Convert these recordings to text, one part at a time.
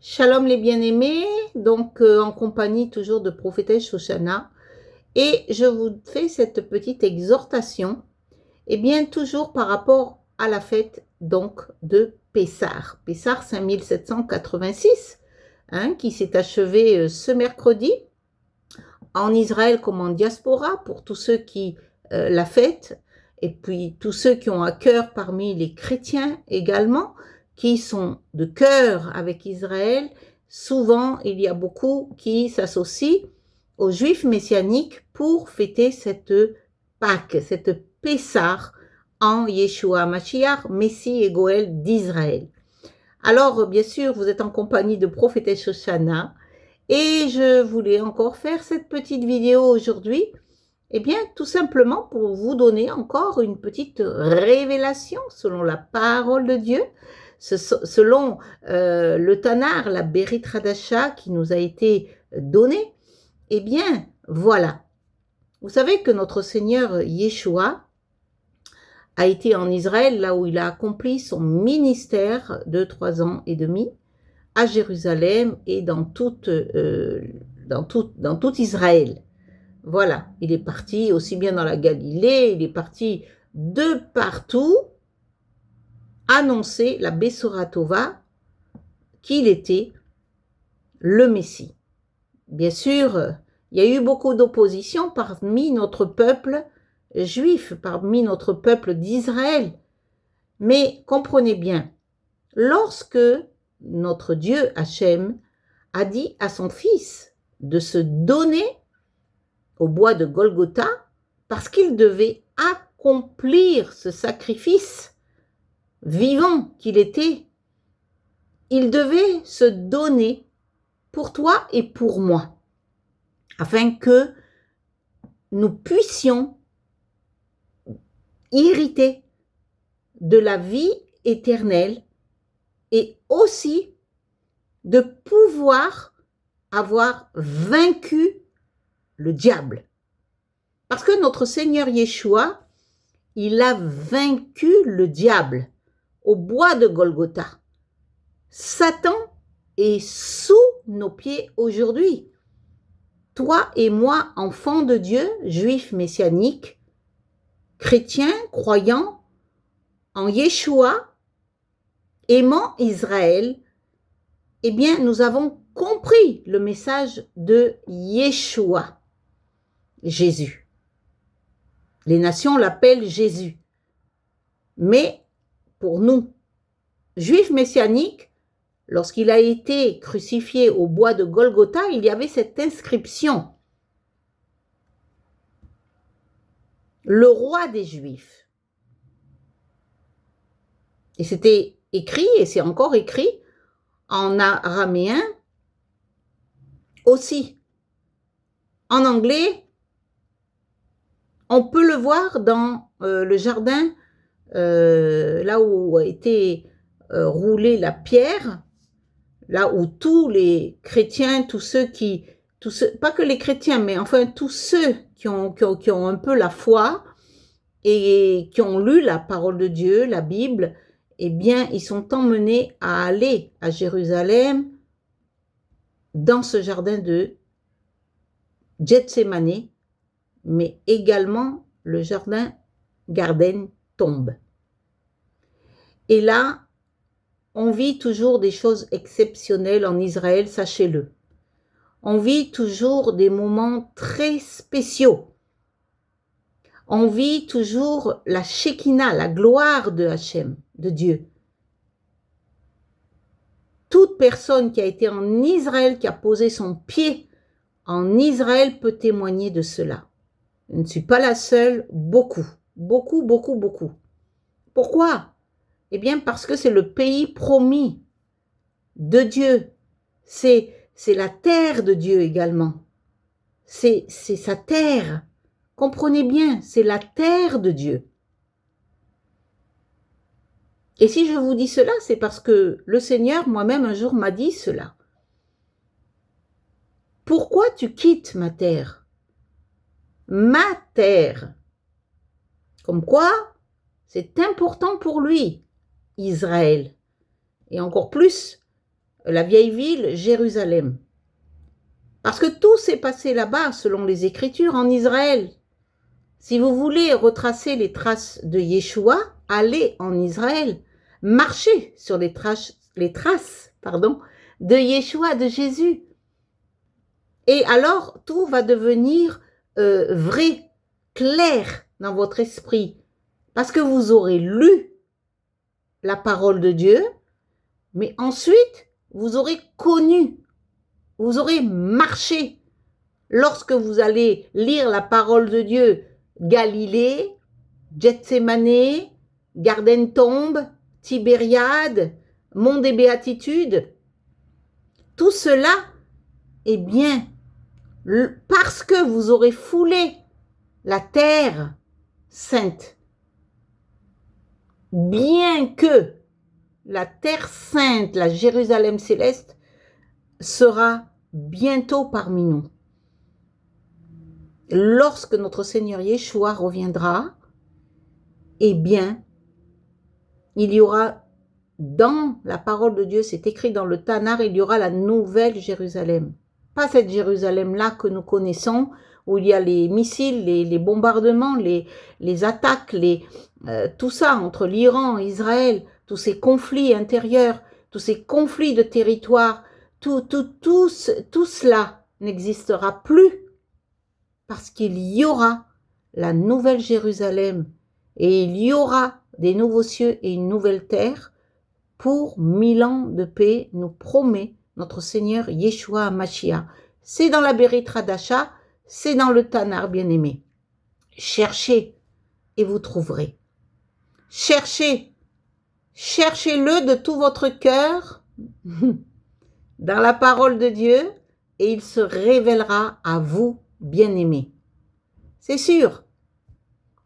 Shalom les bien-aimés, donc en compagnie toujours de prophétesse Shoshana, et je vous fais cette petite exhortation, et bien toujours par rapport à la fête donc de Pessah. Pessah 5786, qui s'est achevé ce mercredi en Israël comme en diaspora pour tous ceux qui la fêtent, et puis tous ceux qui ont à cœur parmi les chrétiens également, qui sont de cœur avec Israël. Souvent, il y a beaucoup qui s'associent aux Juifs messianiques pour fêter cette Pâque, cette Pessah en Yeshua Mashiach, Messie et Goël d'Israël. Alors, bien sûr, vous êtes en compagnie de prophétesse Shoshana, et je voulais encore faire cette petite vidéo aujourd'hui, eh bien, tout simplement pour vous donner encore une petite révélation selon la parole de Dieu, selon le Tanar, la Berit Hadasha qui nous a été donnée. Eh bien, voilà. Vous savez que notre Seigneur Yeshua a été en Israël, là où il a accompli son ministère de 3 ans et demi, à Jérusalem et dans tout Israël. Voilà, il est parti aussi bien dans la Galilée, il est parti de partout annoncer la Bessora Tova, qu'il était le Messie. Bien sûr, il y a eu beaucoup d'opposition parmi notre peuple juif, parmi notre peuple d'Israël. Mais comprenez bien, lorsque notre Dieu Hachem a dit à son fils de se donner au bois de Golgotha parce qu'il devait accomplir ce sacrifice vivant qu'il était. Il devait se donner pour toi et pour moi, afin que nous puissions hériter de la vie éternelle et aussi de pouvoir avoir vaincu le diable. Parce que notre Seigneur Yeshua, il a vaincu le diable au bois de Golgotha. Satan est sous nos pieds aujourd'hui. Toi et moi, enfants de Dieu, juifs messianiques, chrétiens, croyants en Yeshua, aimant Israël, eh bien, nous avons compris le message de Yeshua, Jésus. Les nations l'appellent Jésus. Mais pour nous, juifs messianiques, lorsqu'il a été crucifié au bois de Golgotha, il y avait cette inscription. Le roi des Juifs. Et c'était écrit, et c'est encore écrit, en araméen aussi. En anglais, on peut le voir dans le jardin, là où a été roulée la pierre, là où tous les chrétiens, pas que les chrétiens, mais enfin tous ceux qui ont un peu la foi et qui ont lu la parole de Dieu, la Bible, eh bien, ils sont emmenés à aller à Jérusalem dans ce jardin de Gethsémani, mais également le jardin Garden tombe. Et là, on vit toujours des choses exceptionnelles en Israël, sachez-le. On vit toujours des moments très spéciaux. On vit toujours la Shekinah, la gloire de Hachem, de Dieu. Toute personne qui a été en Israël, qui a posé son pied en Israël peut témoigner de cela. Je ne suis pas la seule, beaucoup. Pourquoi ? Eh bien, parce que c'est le pays promis de Dieu. C'est la terre de Dieu également. C'est sa terre. Comprenez bien, c'est la terre de Dieu. Et si je vous dis cela, c'est parce que le Seigneur, moi-même, un jour m'a dit cela. Pourquoi tu quittes ma terre ? Ma terre. Comme quoi, c'est important pour lui, Israël. Et encore plus, la vieille ville, Jérusalem. Parce que tout s'est passé là-bas, selon les Écritures, en Israël. Si vous voulez retracer les traces de Yeshua, allez en Israël, marchez sur les traces de Yeshua, de Jésus. Et alors, tout va devenir vrai, clair dans votre esprit. Parce que vous aurez lu la parole de Dieu, mais ensuite, vous aurez connu, vous aurez marché. Lorsque vous allez lire la parole de Dieu, Galilée, Gethsémane, Garden Tombe, Tibériade, Mont des Béatitudes, tout cela, eh bien, parce que vous aurez foulé la terre sainte, bien que la terre sainte, la Jérusalem céleste, sera bientôt parmi nous. Lorsque notre Seigneur Yeshua reviendra, eh bien, il y aura dans la parole de Dieu, c'est écrit dans le Tanar, il y aura la nouvelle Jérusalem. Pas cette Jérusalem-là que nous connaissons, où il y a les missiles, les bombardements, les attaques, tout ça entre l'Iran et Israël, tous ces conflits intérieurs, tous ces conflits de territoire, tout cela n'existera plus parce qu'il y aura la nouvelle Jérusalem et il y aura des nouveaux cieux et une nouvelle terre pour 1000 ans de paix, nous promet notre Seigneur Yeshua HaMashiach. C'est dans la Bérith Hadasha, c'est dans le Tanar, bien-aimé. Cherchez et vous trouverez. Cherchez, cherchez-le de tout votre cœur dans la parole de Dieu et il se révélera à vous, bien-aimés. C'est sûr,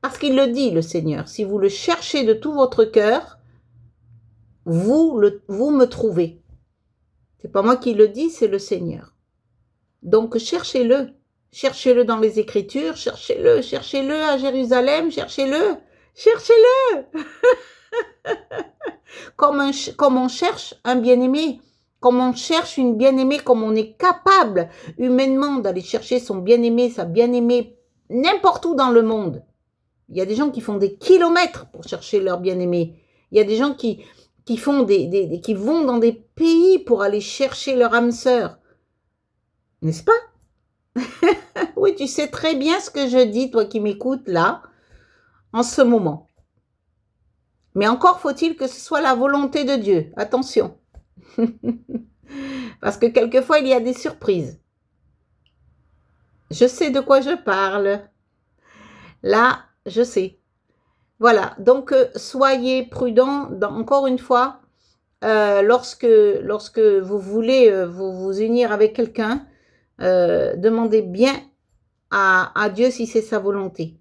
parce qu'il le dit, le Seigneur. Si vous le cherchez de tout votre cœur, vous me trouvez. C'est pas moi qui le dis, c'est le Seigneur. Donc cherchez-le. Cherchez-le dans les Écritures, cherchez-le à Jérusalem, cherchez-le. Comme on cherche un bien-aimé, comme on cherche une bien-aimée, comme on est capable humainement d'aller chercher son bien-aimé, sa bien-aimée, n'importe où dans le monde. Il y a des gens qui font des kilomètres pour chercher leur bien-aimé. Il y a des gens qui font qui vont dans des pays pour aller chercher leur âme sœur. N'est-ce pas? Oui, tu sais très bien ce que je dis, toi qui m'écoutes là, en ce moment. Mais encore faut-il que ce soit la volonté de Dieu. Attention. Parce que quelquefois, il y a des surprises. Je sais de quoi je parle. Là, je sais. Voilà, donc soyez prudents, encore une fois, lorsque vous voulez vous unir avec quelqu'un, demandez bien à Dieu si c'est sa volonté.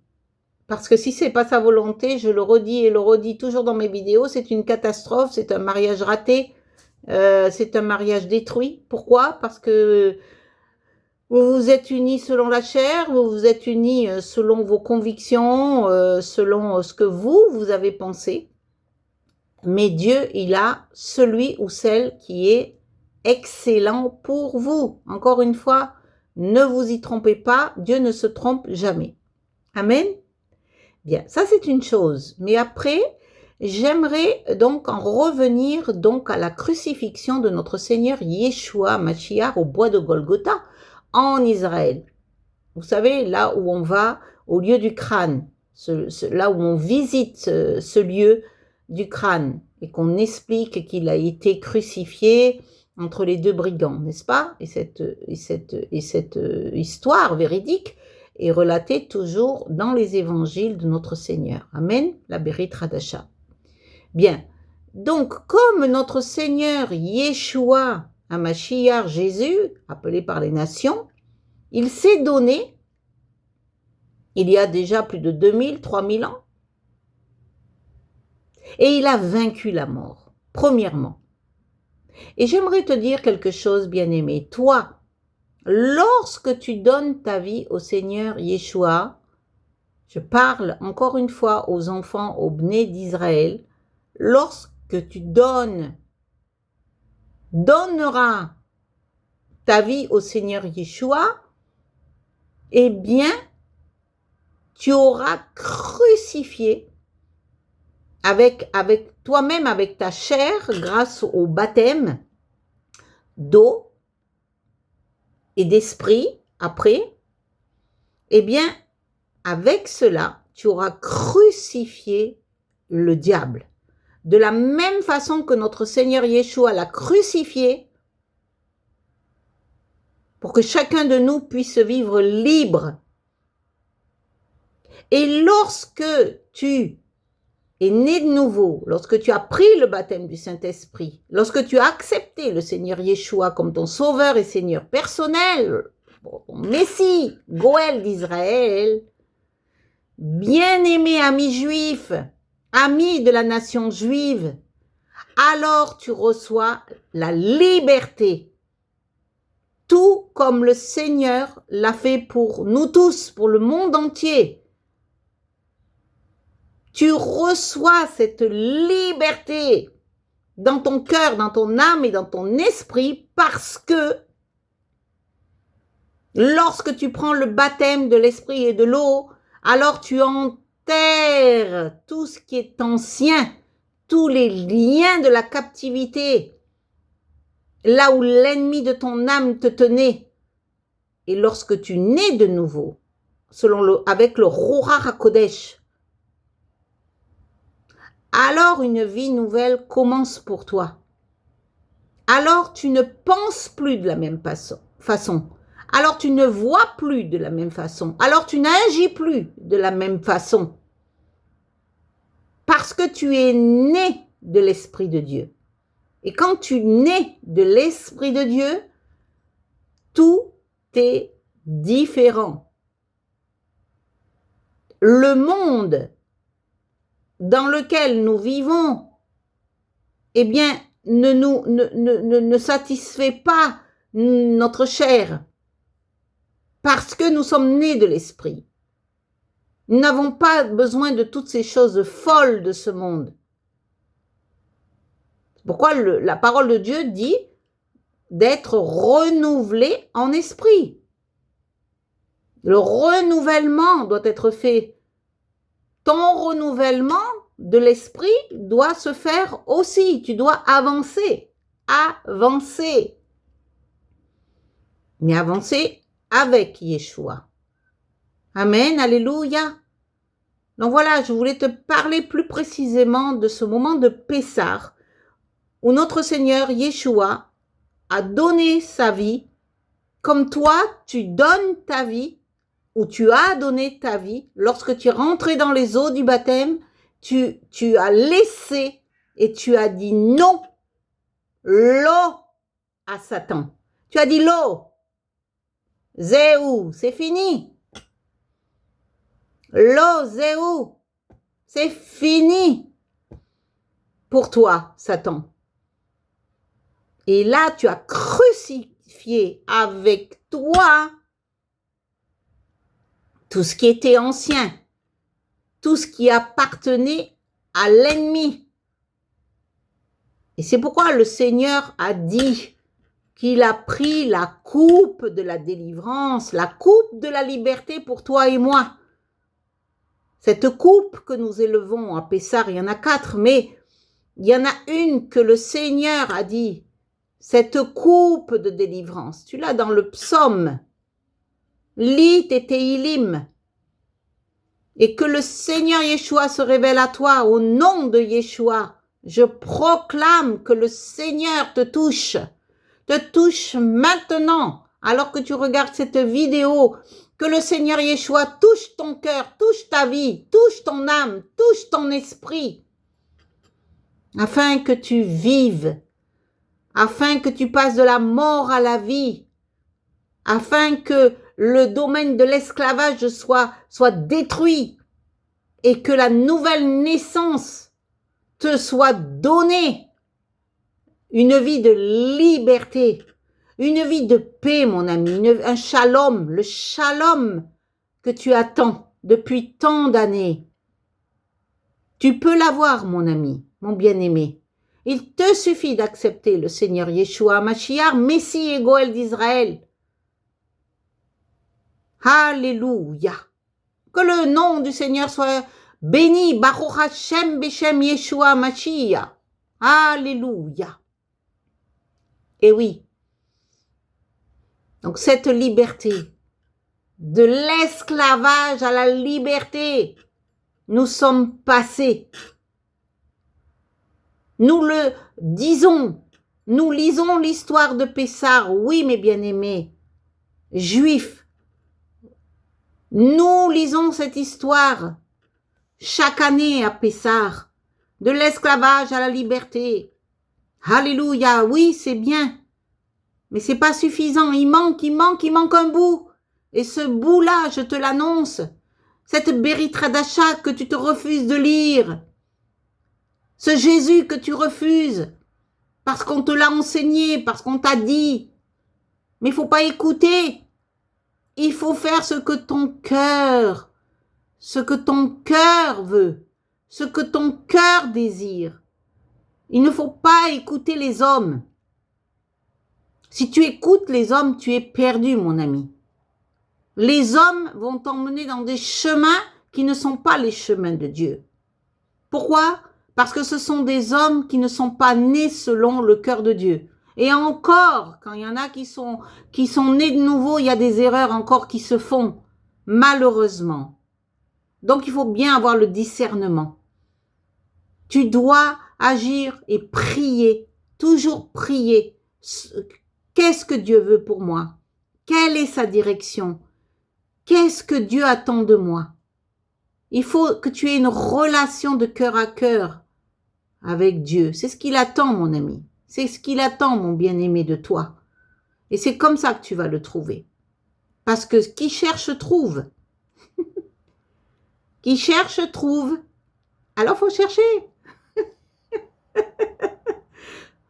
Parce que si c'est pas sa volonté, je le redis et le redis toujours dans mes vidéos, c'est une catastrophe, c'est un mariage raté, c'est un mariage détruit. Pourquoi? Parce que vous vous êtes unis selon la chair, vous vous êtes unis selon vos convictions, selon ce que vous avez pensé. Mais Dieu, il a celui ou celle qui est excellent pour vous. Encore une fois, ne vous y trompez pas, Dieu ne se trompe jamais. Amen. Bien, ça c'est une chose. Mais après, j'aimerais donc en revenir donc à la crucifixion de notre Seigneur Yeshua Mashiach au bois de Golgotha en Israël. Vous savez, là où on va au lieu du crâne, là où on visite ce lieu du crâne et qu'on explique qu'il a été crucifié entre les deux brigands, n'est-ce pas? Et cette histoire véridique est relatée toujours dans les évangiles de notre Seigneur. Amen, la Bérith Hadasha. Bien, donc comme notre Seigneur Yeshua HaMashiach, Jésus, appelé par les nations, il s'est donné, il y a déjà plus de 2000, 3000 ans, et il a vaincu la mort, premièrement. Et j'aimerais te dire quelque chose, bien-aimé. Toi, lorsque tu donnes ta vie au Seigneur Yeshua, je parle encore une fois aux enfants, aux Bnei d'Israël, lorsque tu donnes donneras ta vie au Seigneur Yeshua, eh bien, tu auras crucifié avec toi-même, avec ta chair, grâce au baptême d'eau et d'esprit après, eh bien, avec cela, tu auras crucifié le diable. De la même façon que notre Seigneur Yeshua l'a crucifié, pour que chacun de nous puisse vivre libre. Et lorsque tu es né de nouveau, lorsque tu as pris le baptême du Saint-Esprit, lorsque tu as accepté le Seigneur Yeshua comme ton sauveur et Seigneur personnel, ton Messie, Goël d'Israël, bien-aimé ami juif, ami de la nation juive, alors tu reçois la liberté, tout comme le Seigneur l'a fait pour nous tous, pour le monde entier. Tu reçois cette liberté dans ton cœur, dans ton âme et dans ton esprit parce que lorsque tu prends le baptême de l'esprit et de l'eau, alors tu enterres tout ce qui est ancien, tous les liens de la captivité, là où l'ennemi de ton âme te tenait. Et lorsque tu nais de nouveau, avec le Ruach HaKodesh, alors une vie nouvelle commence pour toi. Alors tu ne penses plus de la même façon. Alors tu ne vois plus de la même façon. Alors tu n'agis plus de la même façon. Parce que tu es né de l'Esprit de Dieu. Et quand tu nais de l'Esprit de Dieu, tout est différent. Le monde dans lequel nous vivons, eh bien, ne satisfait pas notre chair parce que nous sommes nés de l'esprit. Nous n'avons pas besoin de toutes ces choses folles de ce monde. C'est pourquoi la parole de Dieu dit d'être renouvelé en esprit. Le renouvellement doit être fait. Ton renouvellement de l'esprit doit se faire aussi. Tu dois avancer. Avancer. Mais avancer avec Yeshua. Amen, alléluia. Donc voilà, je voulais te parler plus précisément de ce moment de Pessah où notre Seigneur Yeshua a donné sa vie comme toi, tu donnes ta vie ou tu as donné ta vie, lorsque tu es rentré dans les eaux du baptême, tu as laissé et tu as dit non, l'eau à Satan. Tu as dit l'eau, Zéou, c'est fini. L'eau, Zéou, c'est fini pour toi, Satan. Et là, tu as crucifié avec toi tout ce qui était ancien, tout ce qui appartenait à l'ennemi. Et c'est pourquoi le Seigneur a dit qu'il a pris la coupe de la délivrance, la coupe de la liberté pour toi et moi. Cette coupe que nous élevons à Pessah, il y en a 4, mais il y en a une que le Seigneur a dit, cette coupe de délivrance, tu l'as dans le psaume, lit et Teilim, et que le Seigneur Yeshua se révèle à toi au nom de Yeshua. Je proclame que le Seigneur te touche maintenant, alors que tu regardes cette vidéo, que le Seigneur Yeshua touche ton cœur, touche ta vie, touche ton âme, touche ton esprit, afin que tu vives, afin que tu passes de la mort à la vie, afin que le domaine de l'esclavage soit détruit et que la nouvelle naissance te soit donnée. Une vie de liberté, une vie de paix, mon ami, un shalom, le shalom que tu attends depuis tant d'années. Tu peux l'avoir, mon ami, mon bien-aimé. Il te suffit d'accepter le Seigneur Yeshua Mashiach, Messie et Goël d'Israël. Alléluia. Que le nom du Seigneur soit béni. Baruch Hashem Beshem Yeshua Mashiach. Alléluia. Et oui. Donc cette liberté, de l'esclavage à la liberté, nous sommes passés. Nous le disons, nous lisons l'histoire de Pessar, oui mes bien-aimés, juifs. Nous lisons cette histoire chaque année à Pessar, de l'esclavage à la liberté. Alléluia, oui c'est bien, mais c'est pas suffisant, il manque un bout. Et ce bout-là, je te l'annonce, cette Béritra d'achat que tu te refuses de lire, ce Jésus que tu refuses, parce qu'on te l'a enseigné, parce qu'on t'a dit. Mais il faut pas écouter. Il faut faire ce que ton cœur veut, ce que ton cœur désire. Il ne faut pas écouter les hommes. Si tu écoutes les hommes, tu es perdu, mon ami. Les hommes vont t'emmener dans des chemins qui ne sont pas les chemins de Dieu. Pourquoi ? Parce que ce sont des hommes qui ne sont pas nés selon le cœur de Dieu. Et encore, quand il y en a qui sont nés de nouveau, il y a des erreurs encore qui se font, malheureusement. Donc il faut bien avoir le discernement. Tu dois agir et prier, toujours prier. Qu'est-ce que Dieu veut pour moi? Quelle est sa direction? Qu'est-ce que Dieu attend de moi? Il faut que tu aies une relation de cœur à cœur avec Dieu. C'est ce qu'il attend, mon ami. C'est ce qu'il attend, mon bien-aimé, de toi. Et c'est comme ça que tu vas le trouver. Parce que qui cherche, trouve. Qui cherche, trouve. Alors, faut chercher.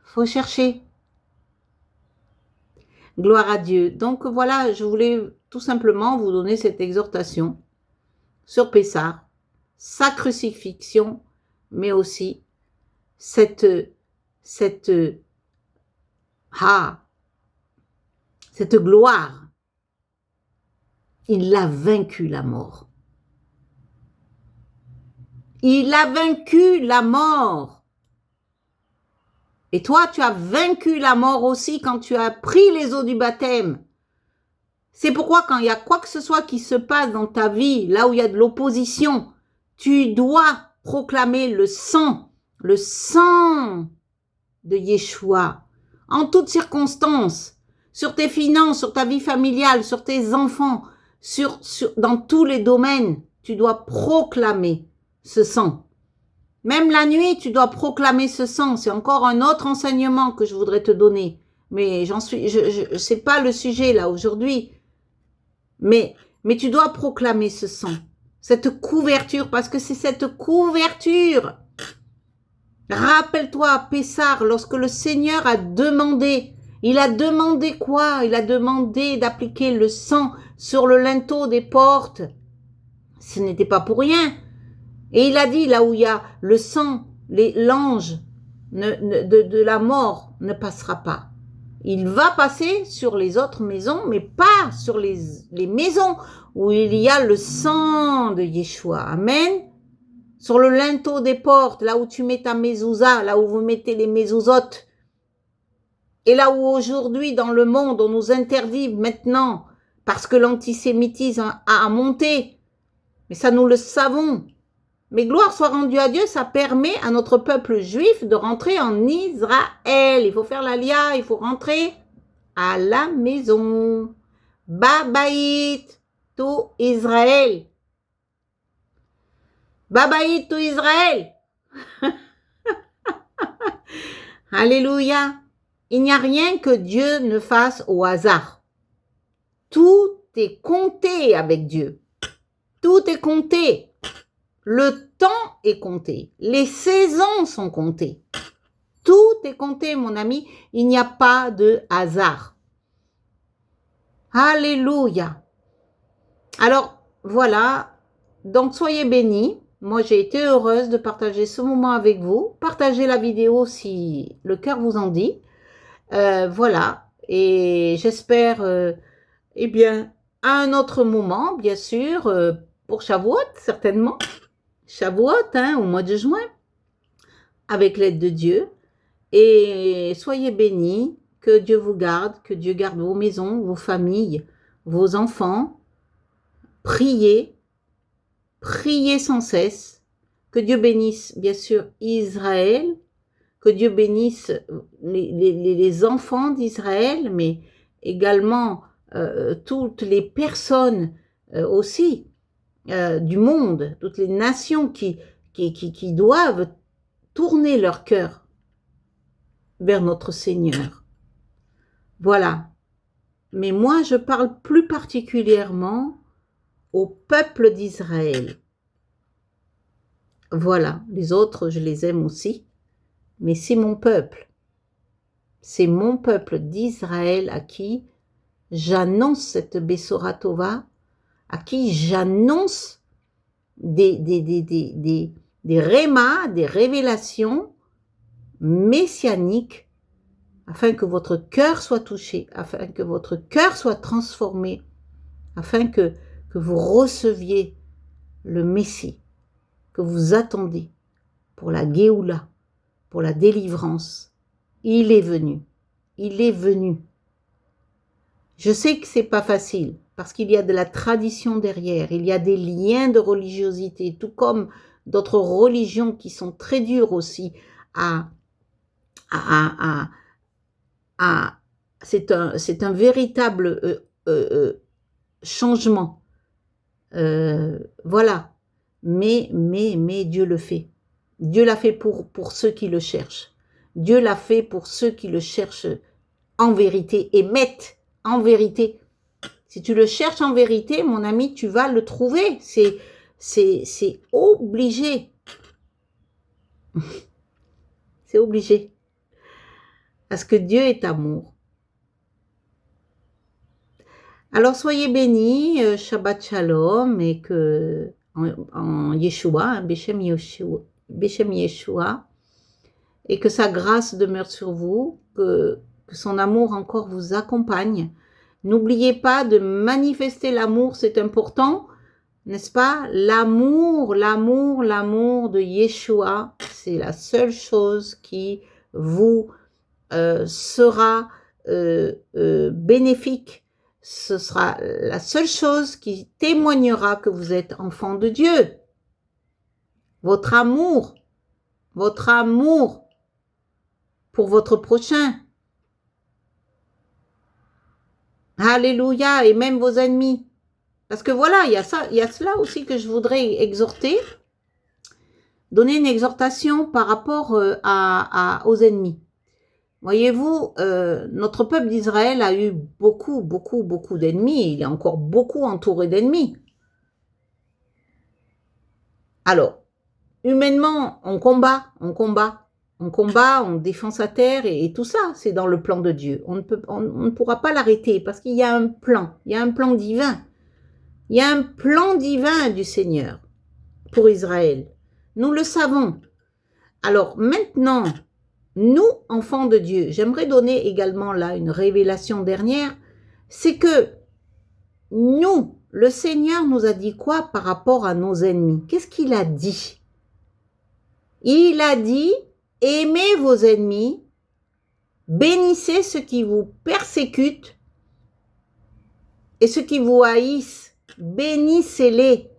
Faut chercher. Gloire à Dieu. Donc, voilà, je voulais tout simplement vous donner cette exhortation sur Pessah, sa crucifixion, mais aussi cette gloire. Il a vaincu la mort. Il a vaincu la mort. Et toi, tu as vaincu la mort aussi quand tu as pris les eaux du baptême. C'est pourquoi quand il y a quoi que ce soit qui se passe dans ta vie, là où il y a de l'opposition, tu dois proclamer le sang de Yeshua, en toutes circonstances, sur tes finances, sur ta vie familiale, sur tes enfants, dans tous les domaines, tu dois proclamer ce sang. Même la nuit, tu dois proclamer ce sang. C'est encore un autre enseignement que je voudrais te donner. Mais c'est pas le sujet là aujourd'hui. Mais tu dois proclamer ce sang. Cette couverture, parce que c'est cette couverture. Rappelle-toi, Pessar, lorsque le Seigneur a demandé, il a demandé quoi? Il a demandé d'appliquer le sang sur le linteau des portes. Ce n'était pas pour rien. Et il a dit, là où il y a le sang, l'ange de la mort ne passera pas. Il va passer sur les autres maisons, mais pas sur les maisons où il y a le sang de Yeshua. Amen. Sur le linteau des portes, là où tu mets ta mezouza, là où vous mettez les mezouzotes. Et là où aujourd'hui, dans le monde, on nous interdit maintenant, parce que l'antisémitisme a monté. Mais ça, nous le savons. Mais gloire soit rendue à Dieu, ça permet à notre peuple juif de rentrer en Israël. Il faut faire l'alia, il faut rentrer à la maison. Babaït to Israël. Babaït to Israël. Alléluia. Il n'y a rien que Dieu ne fasse au hasard. Tout est compté avec Dieu. Tout est compté. Le temps est compté. Les saisons sont comptées. Tout est compté, mon ami. Il n'y a pas de hasard. Alléluia. Alors, voilà. Donc, soyez bénis. Moi, j'ai été heureuse de partager ce moment avec vous. Partagez la vidéo si le cœur vous en dit. Voilà. Et j'espère, eh bien, à un autre moment, bien sûr, pour Shavuot, certainement. Shavuot, hein, au mois de juin, avec l'aide de Dieu. Et soyez bénis, que Dieu vous garde, que Dieu garde vos maisons, vos familles, vos enfants. Priez, priez sans cesse. Que Dieu bénisse, bien sûr, Israël, que Dieu bénisse les enfants d'Israël, mais également toutes les personnes aussi du monde, toutes les nations qui doivent tourner leur cœur vers notre Seigneur. Voilà. Mais moi, je parle plus particulièrement au peuple d'Israël. Voilà. Les autres, je les aime aussi. Mais c'est mon peuple. C'est mon peuple d'Israël à qui j'annonce cette Bessora Tova, à qui j'annonce des rémas, des révélations messianiques, afin que votre cœur soit touché, afin que votre cœur soit transformé, afin que vous receviez le Messie que vous attendez pour la Géoula, pour la délivrance. Il est venu. Il est venu. Je sais que c'est pas facile, parce qu'il y a de la tradition derrière, il y a des liens de religiosité, tout comme d'autres religions qui sont très dures aussi c'est un véritable changement. Voilà. Mais Dieu le fait. Dieu l'a fait pour ceux qui le cherchent. Dieu l'a fait pour ceux qui le cherchent en vérité et mettent en vérité. Si tu le cherches en vérité, mon ami, tu vas le trouver. C'est obligé. C'est obligé. Parce que Dieu est amour. Alors soyez bénis, Shabbat Shalom, et que en Yeshua, Beshem Yeshua, et que sa grâce demeure sur vous, que son amour encore vous accompagne. N'oubliez pas de manifester l'amour, c'est important, n'est-ce pas? L'amour de Yeshua, c'est la seule chose qui vous sera bénéfique. Ce sera la seule chose qui témoignera que vous êtes enfant de Dieu. Votre amour pour votre prochain. Alléluia, et même vos ennemis. Parce que voilà, il y a cela aussi que je voudrais exhorter, donner une exhortation par rapport aux ennemis. Voyez-vous, notre peuple d'Israël a eu beaucoup d'ennemis. Il est encore beaucoup entouré d'ennemis. Alors, humainement, on combat, on défend sa terre et tout ça, c'est dans le plan de Dieu. On ne pourra pas l'arrêter parce qu'il y a un plan, il y a un plan divin. Il y a un plan divin du Seigneur pour Israël. Nous le savons. Alors maintenant, nous, enfants de Dieu, j'aimerais donner également là une révélation dernière, c'est que nous, le Seigneur nous a dit quoi par rapport à nos ennemis? Qu'est-ce qu'il a dit? Il a dit, aimez vos ennemis, bénissez ceux qui vous persécutent et ceux qui vous haïssent, bénissez-les.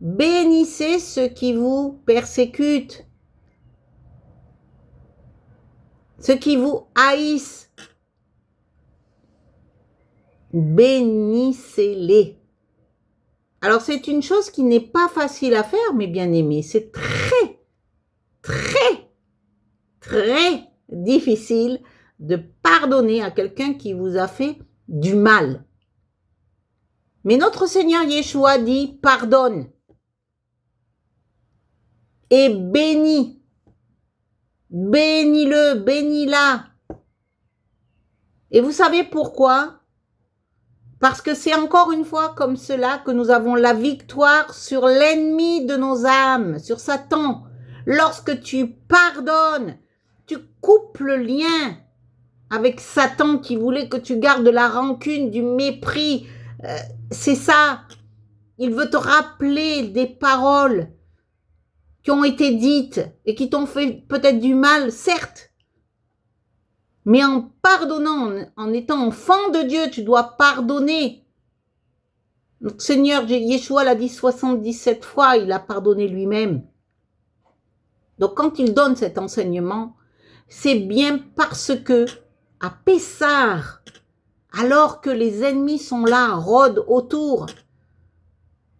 Bénissez ceux qui vous persécutent, ceux qui vous haïssent. Bénissez-les. Alors c'est une chose qui n'est pas facile à faire, mes bien-aimés. C'est très difficile de pardonner à quelqu'un qui vous a fait du mal. Mais notre Seigneur Yeshua dit pardonne et bénis. Bénis-le, bénis-la. Et vous savez pourquoi? Parce que c'est encore une fois comme cela que nous avons la victoire sur l'ennemi de nos âmes, sur Satan. Lorsque tu pardonnes, tu coupes le lien avec Satan qui voulait que tu gardes de la rancune, du mépris. C'est ça. Il veut te rappeler des paroles qui ont été dites et qui t'ont fait peut-être du mal, certes. Mais en pardonnant, en étant enfant de Dieu, tu dois pardonner. Notre Seigneur Yeshua l'a dit 77 fois, il a pardonné lui-même. Donc quand il donne cet enseignement, c'est bien parce que à Pessar, alors que les ennemis sont là, rôdent autour,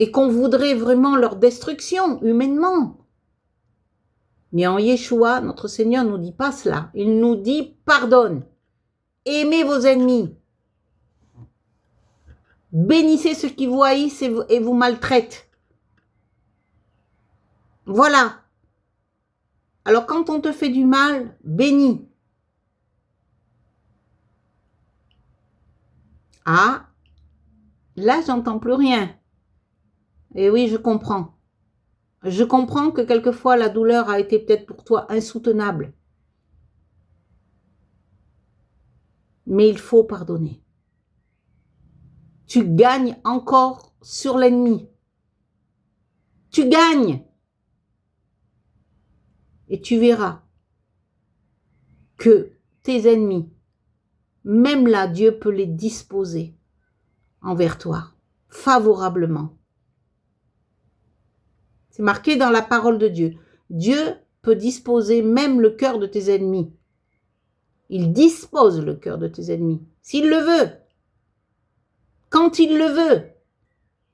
et qu'on voudrait vraiment leur destruction humainement. Mais en Yeshua, notre Seigneur ne nous dit pas cela. Il nous dit pardonne, aimez vos ennemis, bénissez ceux qui vous haïssent et vous maltraitent. Voilà. Alors quand on te fait du mal, bénis. Ah, là j'entends plus rien. Et oui, je comprends. Je comprends que quelquefois la douleur a été peut-être pour toi insoutenable. Mais il faut pardonner. Tu gagnes encore sur l'ennemi. Tu gagnes. Et tu verras que tes ennemis, même là, Dieu peut les disposer envers toi, favorablement. C'est marqué dans la parole de Dieu. Dieu peut disposer même le cœur de tes ennemis. Il dispose le cœur de tes ennemis, s'il le veut, quand il le veut,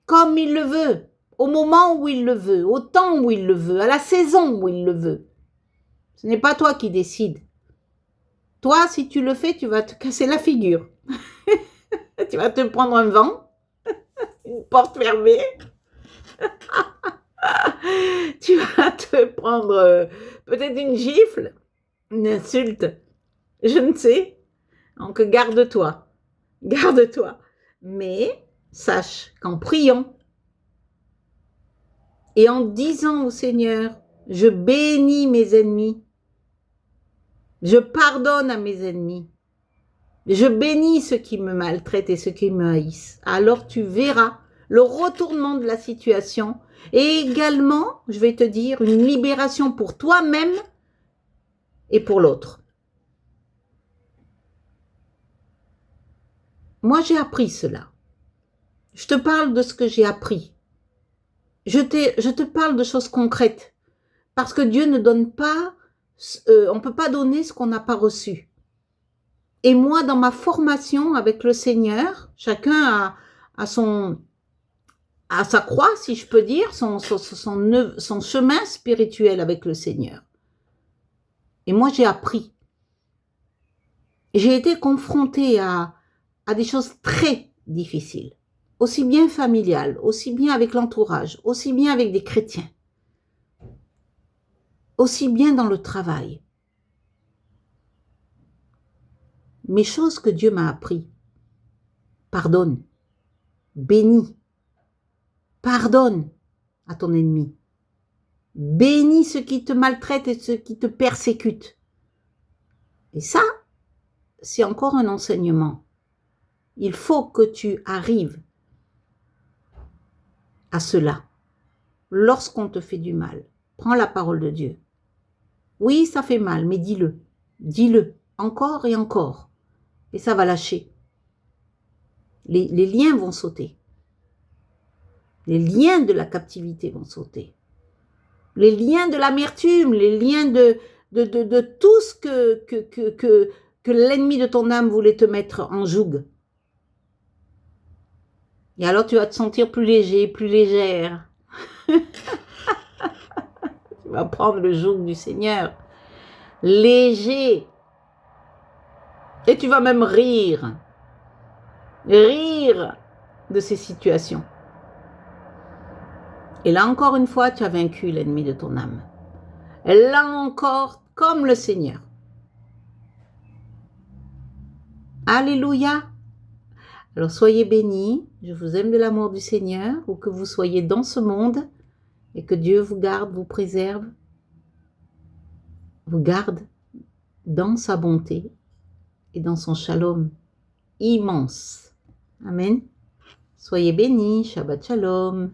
comme il le veut, au moment où il le veut, au temps où il le veut, à la saison où il le veut. Ce n'est pas toi qui décides. Toi, si tu le fais, tu vas te casser la figure. Tu vas te prendre un vent, une porte fermée. Tu vas te prendre peut-être une gifle, une insulte. Je ne sais. Donc garde-toi. Garde-toi. Mais sache qu'en priant et en disant au Seigneur, je bénis mes ennemis, je pardonne à mes ennemis, je bénis ceux qui me maltraitent et ceux qui me haïssent, alors tu verras le retournement de la situation et également, je vais te dire, une libération pour toi-même et pour l'autre. Moi, j'ai appris cela. Je te parle de ce que j'ai appris. Je te parle de choses concrètes. Parce que Dieu ne donne pas, on ne peut pas donner ce qu'on n'a pas reçu. Et moi, dans ma formation avec le Seigneur, chacun a sa croix, si je peux dire, son chemin spirituel avec le Seigneur. Et moi, j'ai appris. J'ai été confrontée à des choses très difficiles, aussi bien familiales, aussi bien avec l'entourage, aussi bien avec des chrétiens, aussi bien dans le travail. Mais choses que Dieu m'a appris. Pardonne, bénis, pardonne à ton ennemi, bénis ceux qui te maltraitent et ceux qui te persécutent. Et ça, c'est encore un enseignement. Il faut que tu arrives à cela. Lorsqu'on te fait du mal, prends la parole de Dieu. Oui, ça fait mal, mais dis-le. Dis-le encore et encore. Et ça va lâcher. Les liens vont sauter. Les liens de la captivité vont sauter. Les liens de l'amertume, les liens de tout ce que l'ennemi de ton âme voulait te mettre en joug. Et alors tu vas te sentir plus léger, plus légère. Tu vas prendre le joug du Seigneur. Léger. Et tu vas même rire. Rire de ces situations. Et là encore une fois, tu as vaincu l'ennemi de ton âme. Et là encore, comme le Seigneur. Alléluia. Alors soyez bénis, je vous aime de l'amour du Seigneur, où que vous soyez dans ce monde, et que Dieu vous garde, vous préserve, vous garde dans sa bonté et dans son shalom immense. Amen. Soyez bénis, Shabbat Shalom.